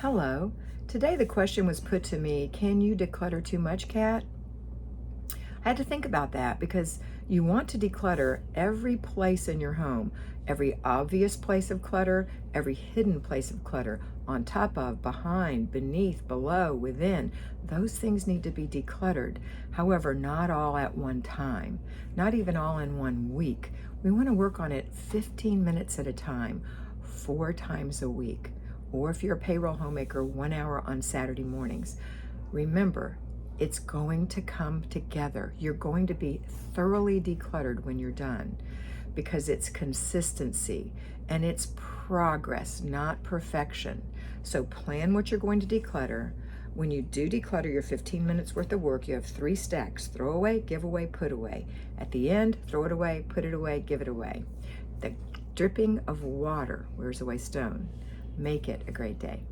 Hello. Today the question was put to me, can you declutter too much, Kat? I had to think about that because you want to declutter every place in your home, every obvious place of clutter, every hidden place of clutter, on top of, behind, beneath, below, within. Those things need to be decluttered. However, not all at one time, not even all in 1 week. We want to work on it 15 minutes at a time, 4 times a week. Or if you're a payroll homemaker, 1 hour on Saturday mornings. Remember, it's going to come together. You're going to be thoroughly decluttered when you're done because it's consistency and it's progress, not perfection. So plan what you're going to declutter. When you do declutter your 15 minutes worth of work, you have 3 stacks: throw away, give away, put away. At the end, throw it away, put it away, give it away. The dripping of water wears away stone. Make it a great day.